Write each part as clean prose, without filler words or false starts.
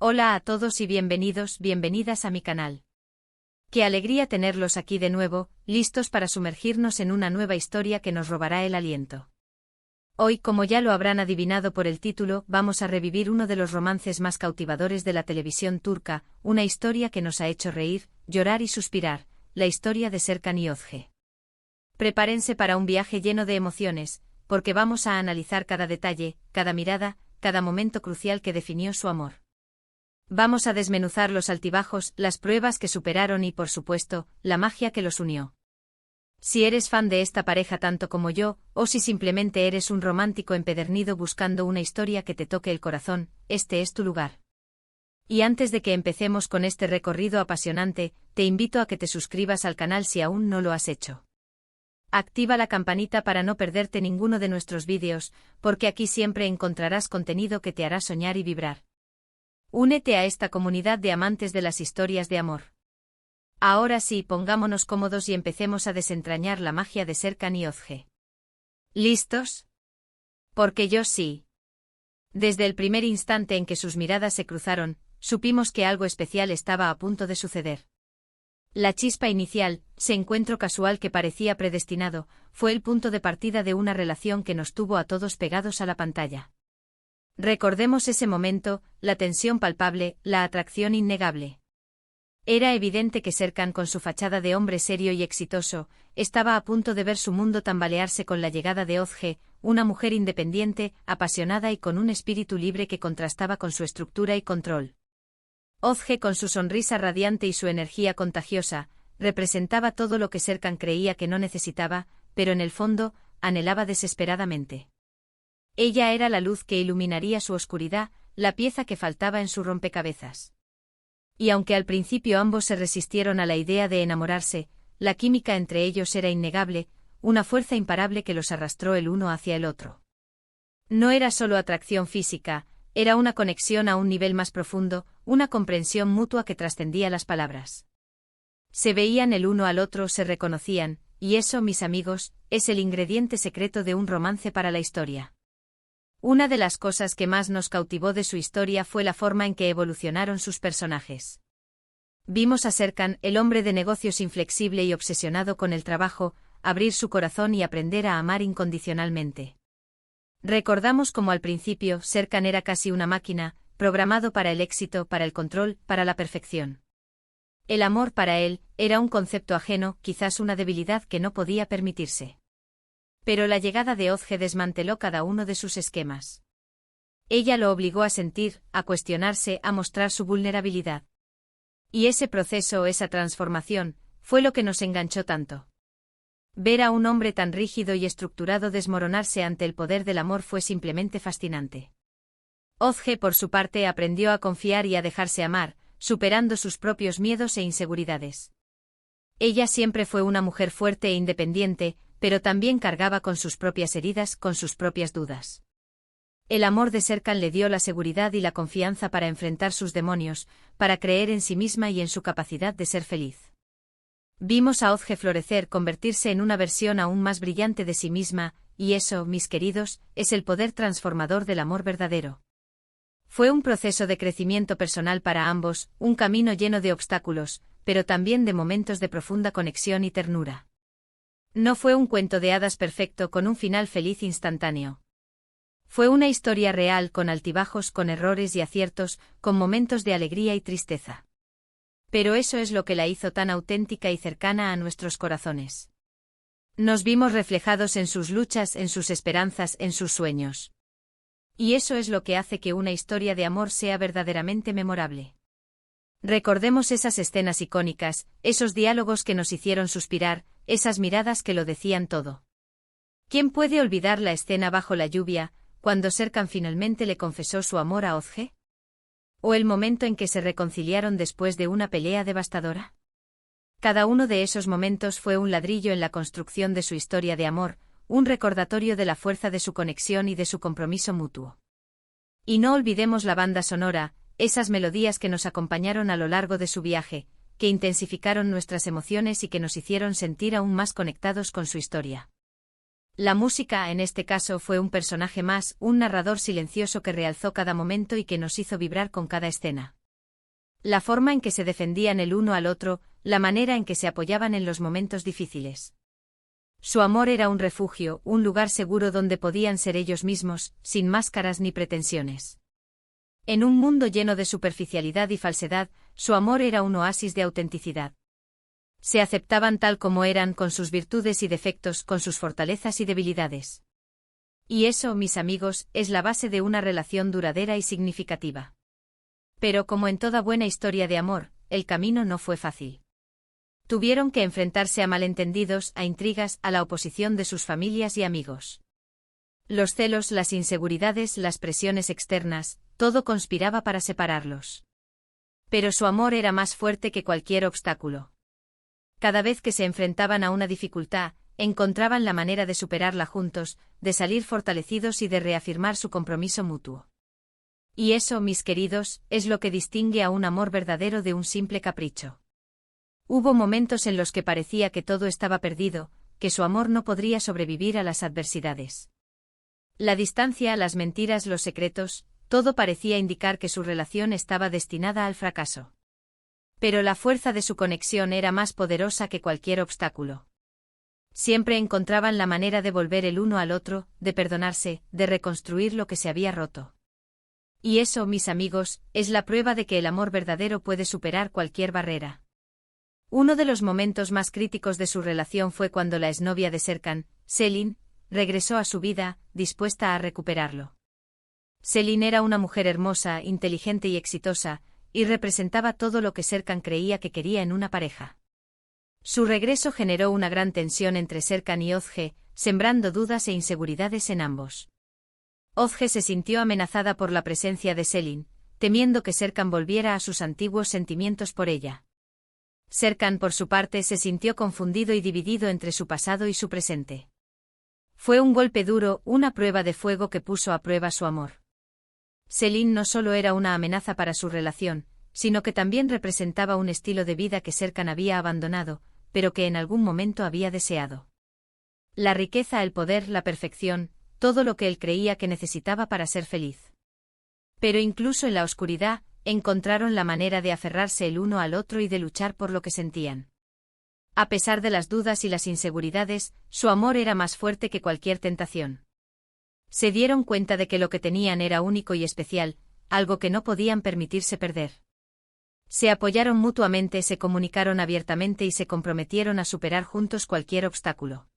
Hola a todos y bienvenidos, bienvenidas a mi canal. Qué alegría tenerlos aquí de nuevo, listos para sumergirnos en una nueva historia que nos robará el aliento. Hoy, como ya lo habrán adivinado por el título, vamos a revivir uno de los romances más cautivadores de la televisión turca, una historia que nos ha hecho reír, llorar y suspirar, la historia de Serkan y Özge. Prepárense para un viaje lleno de emociones, porque vamos a analizar cada detalle, cada mirada, cada momento crucial que definió su amor. Vamos a desmenuzar los altibajos, las pruebas que superaron y, por supuesto, la magia que los unió. Si eres fan de esta pareja tanto como yo, o si simplemente eres un romántico empedernido buscando una historia que te toque el corazón, este es tu lugar. Y antes de que empecemos con este recorrido apasionante, te invito a que te suscribas al canal si aún no lo has hecho. Activa la campanita para no perderte ninguno de nuestros vídeos, porque aquí siempre encontrarás contenido que te hará soñar y vibrar. Únete a esta comunidad de amantes de las historias de amor. Ahora sí, pongámonos cómodos y empecemos a desentrañar la magia de Serkan y Özge. ¿Listos? Porque yo sí. Desde el primer instante en que sus miradas se cruzaron, supimos que algo especial estaba a punto de suceder. La chispa inicial, ese encuentro casual que parecía predestinado, fue el punto de partida de una relación que nos tuvo a todos pegados a la pantalla. Recordemos ese momento, la tensión palpable, la atracción innegable. Era evidente que Serkan, con su fachada de hombre serio y exitoso, estaba a punto de ver su mundo tambalearse con la llegada de Özge, una mujer independiente, apasionada y con un espíritu libre que contrastaba con su estructura y control. Özge, con su sonrisa radiante y su energía contagiosa, representaba todo lo que Serkan creía que no necesitaba, pero en el fondo, anhelaba desesperadamente. Ella era la luz que iluminaría su oscuridad, la pieza que faltaba en su rompecabezas. Y aunque al principio ambos se resistieron a la idea de enamorarse, la química entre ellos era innegable, una fuerza imparable que los arrastró el uno hacia el otro. No era solo atracción física, era una conexión a un nivel más profundo, una comprensión mutua que trascendía las palabras. Se veían el uno al otro, se reconocían, y eso, mis amigos, es el ingrediente secreto de un romance para la historia. Una de las cosas que más nos cautivó de su historia fue la forma en que evolucionaron sus personajes. Vimos a Serkan, el hombre de negocios inflexible y obsesionado con el trabajo, abrir su corazón y aprender a amar incondicionalmente. Recordamos cómo al principio Serkan era casi una máquina, programado para el éxito, para el control, para la perfección. El amor para él era un concepto ajeno, quizás una debilidad que no podía permitirse. Pero la llegada de Özge desmanteló cada uno de sus esquemas. Ella lo obligó a sentir, a cuestionarse, a mostrar su vulnerabilidad. Y ese proceso, esa transformación, fue lo que nos enganchó tanto. Ver a un hombre tan rígido y estructurado desmoronarse ante el poder del amor fue simplemente fascinante. Özge, por su parte, aprendió a confiar y a dejarse amar, superando sus propios miedos e inseguridades. Ella siempre fue una mujer fuerte e independiente, pero también cargaba con sus propias heridas, con sus propias dudas. El amor de Serkan le dio la seguridad y la confianza para enfrentar sus demonios, para creer en sí misma y en su capacidad de ser feliz. Vimos a Özge florecer, convertirse en una versión aún más brillante de sí misma, y eso, mis queridos, es el poder transformador del amor verdadero. Fue un proceso de crecimiento personal para ambos, un camino lleno de obstáculos, pero también de momentos de profunda conexión y ternura. No fue un cuento de hadas perfecto con un final feliz instantáneo. Fue una historia real, con altibajos, con errores y aciertos, con momentos de alegría y tristeza. Pero eso es lo que la hizo tan auténtica y cercana a nuestros corazones. Nos vimos reflejados en sus luchas, en sus esperanzas, en sus sueños. Y eso es lo que hace que una historia de amor sea verdaderamente memorable. Recordemos esas escenas icónicas, esos diálogos que nos hicieron suspirar, esas miradas que lo decían todo. ¿Quién puede olvidar la escena bajo la lluvia, cuando Serkan finalmente le confesó su amor a Özge? ¿O el momento en que se reconciliaron después de una pelea devastadora? Cada uno de esos momentos fue un ladrillo en la construcción de su historia de amor, un recordatorio de la fuerza de su conexión y de su compromiso mutuo. Y no olvidemos la banda sonora, esas melodías que nos acompañaron a lo largo de su viaje, que intensificaron nuestras emociones y que nos hicieron sentir aún más conectados con su historia. La música, en este caso, fue un personaje más, un narrador silencioso que realzó cada momento y que nos hizo vibrar con cada escena. La forma en que se defendían el uno al otro, la manera en que se apoyaban en los momentos difíciles. Su amor era un refugio, un lugar seguro donde podían ser ellos mismos, sin máscaras ni pretensiones. En un mundo lleno de superficialidad y falsedad, su amor era un oasis de autenticidad. Se aceptaban tal como eran, con sus virtudes y defectos, con sus fortalezas y debilidades. Y eso, mis amigos, es la base de una relación duradera y significativa. Pero como en toda buena historia de amor, el camino no fue fácil. Tuvieron que enfrentarse a malentendidos, a intrigas, a la oposición de sus familias y amigos. Los celos, las inseguridades, las presiones externas, todo conspiraba para separarlos. Pero su amor era más fuerte que cualquier obstáculo. Cada vez que se enfrentaban a una dificultad, encontraban la manera de superarla juntos, de salir fortalecidos y de reafirmar su compromiso mutuo. Y eso, mis queridos, es lo que distingue a un amor verdadero de un simple capricho. Hubo momentos en los que parecía que todo estaba perdido, que su amor no podría sobrevivir a las adversidades. La distancia, las mentiras, los secretos, todo parecía indicar que su relación estaba destinada al fracaso. Pero la fuerza de su conexión era más poderosa que cualquier obstáculo. Siempre encontraban la manera de volver el uno al otro, de perdonarse, de reconstruir lo que se había roto. Y eso, mis amigos, es la prueba de que el amor verdadero puede superar cualquier barrera. Uno de los momentos más críticos de su relación fue cuando la exnovia de Serkan, Selin, regresó a su vida, dispuesta a recuperarlo. Selin era una mujer hermosa, inteligente y exitosa, y representaba todo lo que Serkan creía que quería en una pareja. Su regreso generó una gran tensión entre Serkan y Özge, sembrando dudas e inseguridades en ambos. Özge se sintió amenazada por la presencia de Selin, temiendo que Serkan volviera a sus antiguos sentimientos por ella. Serkan, por su parte, se sintió confundido y dividido entre su pasado y su presente. Fue un golpe duro, una prueba de fuego que puso a prueba su amor. Selin no solo era una amenaza para su relación, sino que también representaba un estilo de vida que Serkan había abandonado, pero que en algún momento había deseado. La riqueza, el poder, la perfección, todo lo que él creía que necesitaba para ser feliz. Pero incluso en la oscuridad, encontraron la manera de aferrarse el uno al otro y de luchar por lo que sentían. A pesar de las dudas y las inseguridades, su amor era más fuerte que cualquier tentación. Se dieron cuenta de que lo que tenían era único y especial, algo que no podían permitirse perder. Se apoyaron mutuamente, se comunicaron abiertamente y se comprometieron a superar juntos cualquier obstáculo.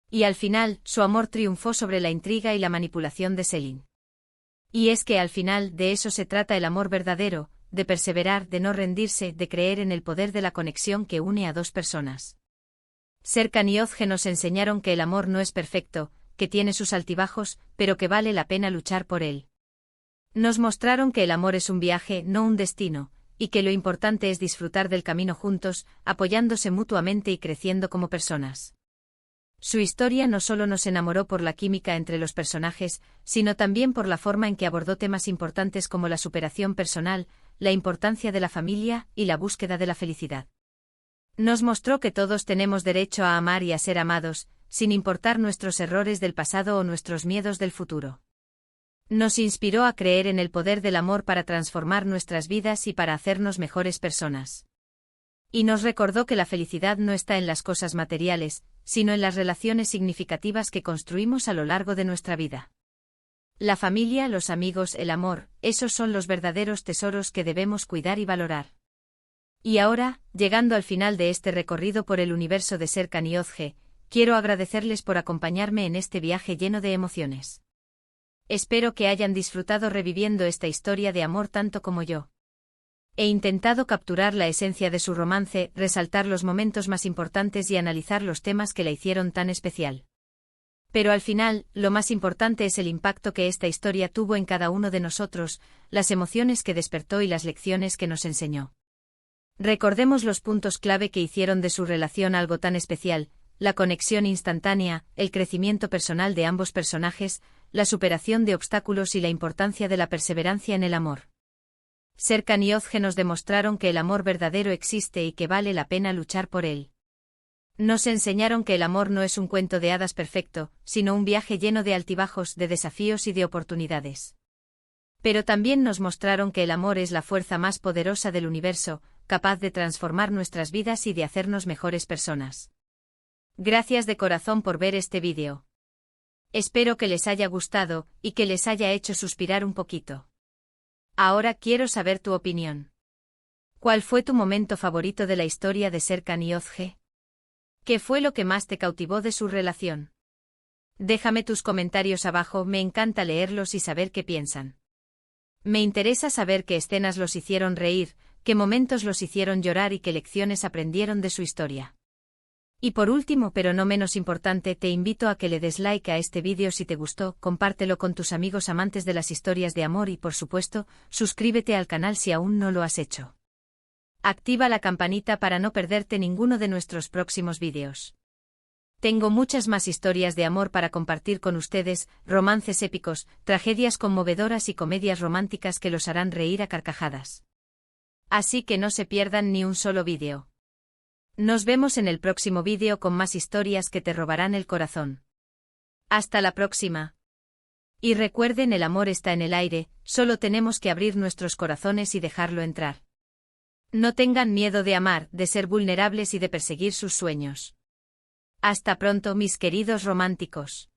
Y al final, su amor triunfó sobre la intriga y la manipulación de Selin. Y es que al final de eso se trata el amor verdadero, de perseverar, de no rendirse, de creer en el poder de la conexión que une a dos personas. Serkan y Özge nos enseñaron que el amor no es perfecto, que tiene sus altibajos, pero que vale la pena luchar por él. Nos mostraron que el amor es un viaje, no un destino, y que lo importante es disfrutar del camino juntos, apoyándose mutuamente y creciendo como personas. Su historia no solo nos enamoró por la química entre los personajes, sino también por la forma en que abordó temas importantes como la superación personal, la importancia de la familia y la búsqueda de la felicidad. Nos mostró que todos tenemos derecho a amar y a ser amados, sin importar nuestros errores del pasado o nuestros miedos del futuro. Nos inspiró a creer en el poder del amor para transformar nuestras vidas y para hacernos mejores personas. Y nos recordó que la felicidad no está en las cosas materiales, sino en las relaciones significativas que construimos a lo largo de nuestra vida. La familia, los amigos, el amor, esos son los verdaderos tesoros que debemos cuidar y valorar. Y ahora, llegando al final de este recorrido por el universo de Serkan y Özge, quiero agradecerles por acompañarme en este viaje lleno de emociones. Espero que hayan disfrutado reviviendo esta historia de amor tanto como yo. He intentado capturar la esencia de su romance, resaltar los momentos más importantes y analizar los temas que la hicieron tan especial. Pero al final, lo más importante es el impacto que esta historia tuvo en cada uno de nosotros, las emociones que despertó y las lecciones que nos enseñó. Recordemos los puntos clave que hicieron de su relación algo tan especial: la conexión instantánea, el crecimiento personal de ambos personajes, la superación de obstáculos y la importancia de la perseverancia en el amor. Serkan y Özge nos demostraron que el amor verdadero existe y que vale la pena luchar por él. Nos enseñaron que el amor no es un cuento de hadas perfecto, sino un viaje lleno de altibajos, de desafíos y de oportunidades. Pero también nos mostraron que el amor es la fuerza más poderosa del universo, capaz de transformar nuestras vidas y de hacernos mejores personas. Gracias de corazón por ver este vídeo. Espero que les haya gustado, y que les haya hecho suspirar un poquito. Ahora quiero saber tu opinión. ¿Cuál fue tu momento favorito de la historia de Serkan y Ozge? ¿Qué fue lo que más te cautivó de su relación? Déjame tus comentarios abajo, me encanta leerlos y saber qué piensan. Me interesa saber qué escenas los hicieron reír, qué momentos los hicieron llorar y qué lecciones aprendieron de su historia. Y por último, pero no menos importante, te invito a que le des like a este vídeo si te gustó, compártelo con tus amigos amantes de las historias de amor y por supuesto, suscríbete al canal si aún no lo has hecho. Activa la campanita para no perderte ninguno de nuestros próximos vídeos. Tengo muchas más historias de amor para compartir con ustedes, romances épicos, tragedias conmovedoras y comedias románticas que los harán reír a carcajadas. Así que no se pierdan ni un solo vídeo. Nos vemos en el próximo vídeo con más historias que te robarán el corazón. Hasta la próxima. Y recuerden, el amor está en el aire, solo tenemos que abrir nuestros corazones y dejarlo entrar. No tengan miedo de amar, de ser vulnerables y de perseguir sus sueños. Hasta pronto, mis queridos románticos.